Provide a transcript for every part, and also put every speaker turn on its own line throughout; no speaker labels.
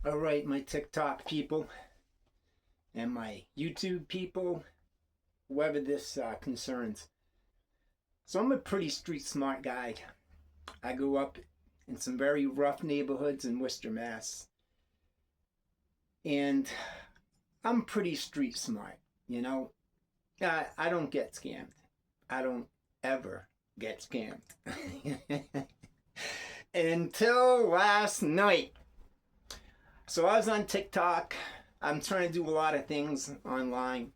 All right, my TikTok people and my YouTube people, whoever this concerns. So I'm a pretty street smart guy. I grew up in some very rough neighborhoods in Worcester, Mass. And I'm pretty street smart, you know. I don't get scammed. I don't ever get scammed. Until last night. So I was on TikTok. I'm trying to do a lot of things online,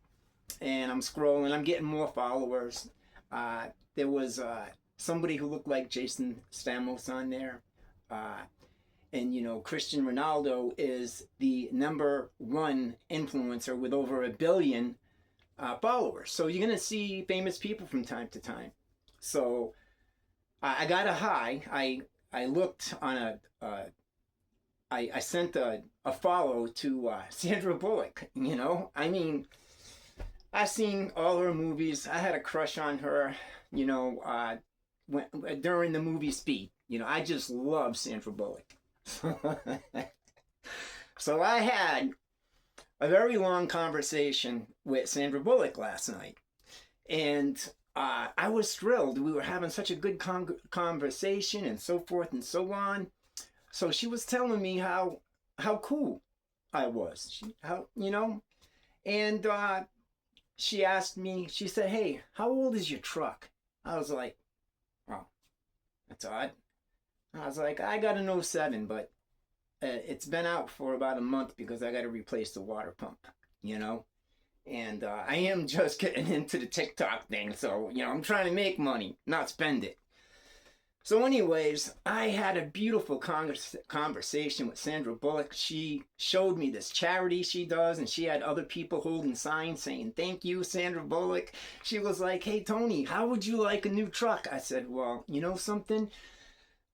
and I'm scrolling. I'm getting more followers. There was somebody who looked like Jason Stamos on there. Uh, and you know, Cristiano Ronaldo is the #1 influencer with over 1 billion followers. So you're gonna see famous people from time to time. So I got a high. I looked on I sent a follow to Sandra Bullock. You know, I mean, I've seen all her movies. I had a crush on her. You know, during the movie Speed. You know, I just love Sandra Bullock. So I had a very long conversation with Sandra Bullock last night, and I was thrilled. We were having such a good conversation, and so forth and so on. So she was telling me how cool I was. How you know, and she asked me. She said, "Hey, how old is your truck?" I was like, "Oh, that's odd." I was like, "I got an '07, but it's been out for about a month because I got to replace the water pump." You know, and I am just getting into the TikTok thing, so you know, I'm trying to make money, not spend it. So, anyways, I had a beautiful conversation with Sandra Bullock. She showed me this charity she does, and she had other people holding signs saying, "Thank you, Sandra Bullock." She was like, "Hey, Tony, how would you like a new truck?" I said, "Well, you know something?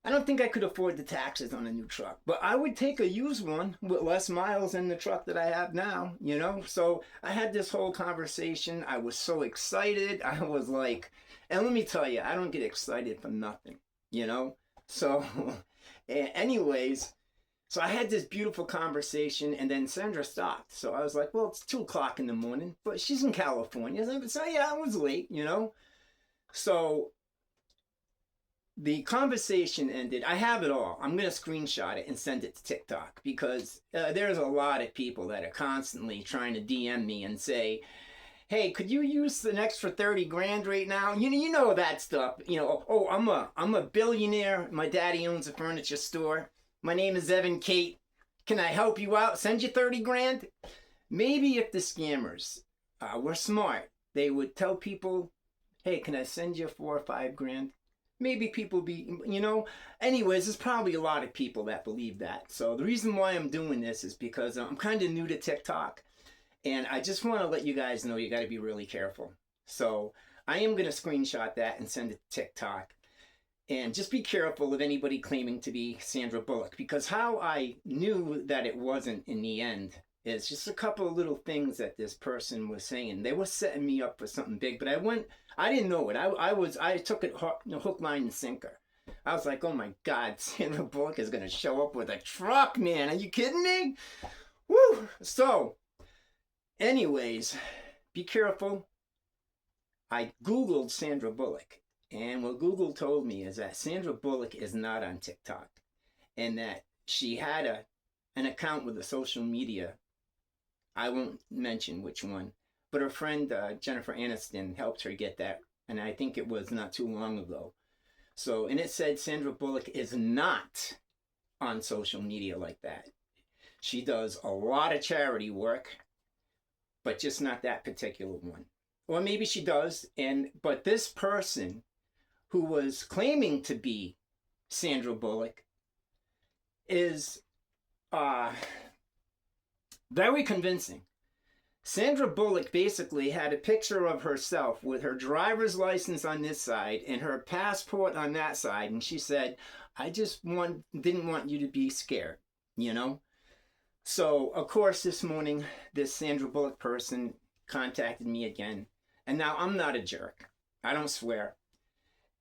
I don't think I could afford the taxes on a new truck, but I would take a used one with less miles than the truck that I have now, you know?" So I had this whole conversation. I was so excited. I was like, and let me tell you, I don't get excited for nothing, you know? So, anyways, so I had this beautiful conversation, and then Sandra stopped. So I was like, well, it's 2 o'clock in the morning, but she's in California. So yeah, I was late, you know? So the conversation ended. I have it all. I'm going to screenshot it and send it to TikTok because there's a lot of people that are constantly trying to DM me and say, "Hey, could you use an extra 30 grand right now?" You know that stuff. You know, "Oh, I'm a billionaire. My daddy owns a furniture store. My name is Evan Kate. Can I help you out? Send you 30 grand?" Maybe if the scammers were smart, they would tell people, "Hey, can I send you 4 or 5 grand?" Maybe people be, you know, anyways, there's probably a lot of people that believe that. So the reason why I'm doing this is because I'm kind of new to TikTok, and I just want to let you guys know you got to be really careful. So I am going to screenshot that and send it to TikTok. And just be careful of anybody claiming to be Sandra Bullock, because how I knew that it wasn't in the end is just a couple of little things that this person was saying. They were setting me up for something big, but I didn't know it. I took it hook, line, and sinker. I was like, oh my God, Sandra Bullock is going to show up with a truck, man. Are you kidding me? Woo! So, anyways, be careful. I Googled Sandra Bullock, and what Google told me is that Sandra Bullock is not on TikTok, and that she had an account with a social media. I won't mention which one, but her friend Jennifer Aniston helped her get that, and I think it was not too long ago. So, and it said Sandra Bullock is not on social media like that. She does a lot of charity work, but just not that particular one. Or maybe she does, but this person who was claiming to be Sandra Bullock is very convincing. Sandra Bullock basically had a picture of herself with her driver's license on this side and her passport on that side, and she said, "I just didn't want you to be scared," you know? So, of course, this morning, this Sandra Bullock person contacted me again, and now I'm not a jerk. I don't swear.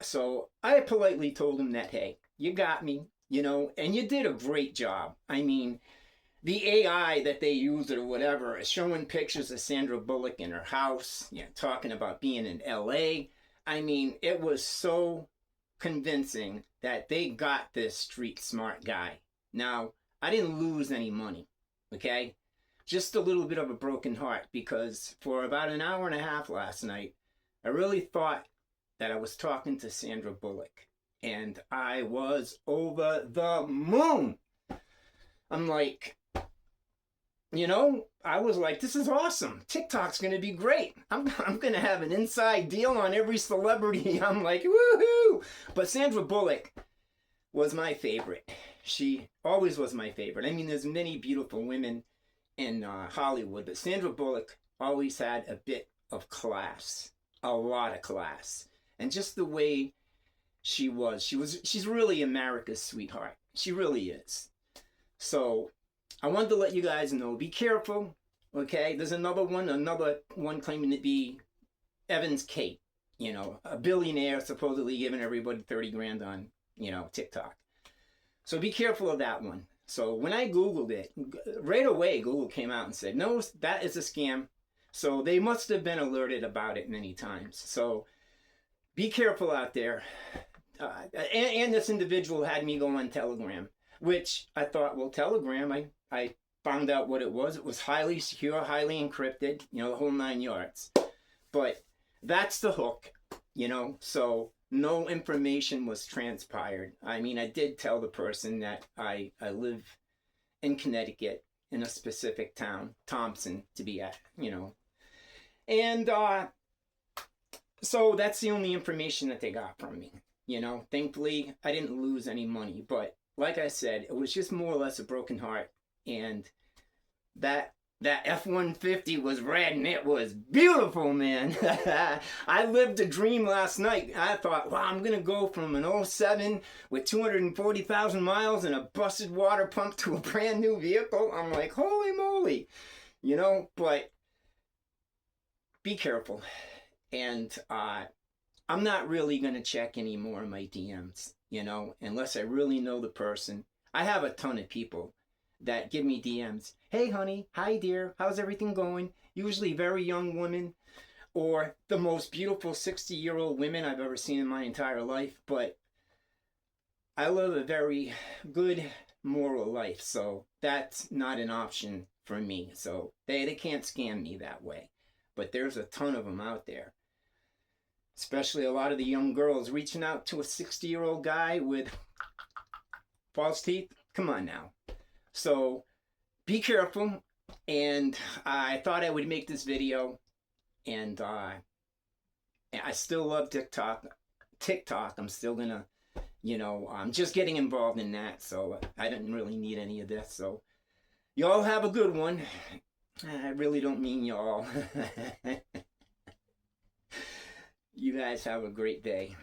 So I politely told him that, hey, you got me, you know, and you did a great job. I mean, the AI that they use or whatever is showing pictures of Sandra Bullock in her house, talking about being in LA. I mean, it was so convincing that they got this street smart guy. Now, I didn't lose any money, okay? Just a little bit of a broken heart, because for about an hour and a half last night, I really thought that I was talking to Sandra Bullock, and I was over the moon. I'm like, I was like, this is awesome. TikTok's going to be great. I'm going to have an inside deal on every celebrity. I'm like, woohoo! But Sandra Bullock was my favorite. She always was my favorite. I mean, there's many beautiful women in Hollywood, but Sandra Bullock always had a bit of class, a lot of class. And just the way she's really America's sweetheart. She really is. So I wanted to let you guys know, be careful, okay? There's another one claiming to be Evans Kate, a billionaire supposedly giving everybody 30 grand on, TikTok. So be careful of that one. So when I Googled it, right away Google came out and said, no, that is a scam. So they must have been alerted about it many times. So be careful out there. And this individual had me go on Telegram, which I thought, well, Telegram, I found out what it was. It was highly secure, highly encrypted, the whole 9 yards. But that's the hook, so no information was transpired. I mean, I did tell the person that I live in Connecticut in a specific town, Thompson to be at, And so that's the only information that they got from me. Thankfully, I didn't lose any money. But like I said, it was just more or less a broken heart. And that F-150 was red and it was beautiful, man. I lived a dream last night. I thought, wow, I'm going to go from an 07 with 240,000 miles and a busted water pump to a brand new vehicle. I'm like, holy moly, but be careful. And I'm not really going to check any more of my DMs, unless I really know the person. I have a ton of people that give me DMs. Hey, honey. Hi, dear. How's everything going? Usually very young women or the most beautiful 60-year-old women I've ever seen in my entire life. But I live a very good moral life, so that's not an option for me. So they can't scam me that way. But there's a ton of them out there. Especially a lot of the young girls reaching out to a 60-year-old guy with false teeth. Come on now. So be careful. And I thought I would make this video. And I still love TikTok. I'm still going to, I'm just getting involved in that. So I didn't really need any of this. So y'all have a good one. I really don't mean y'all. You guys have a great day.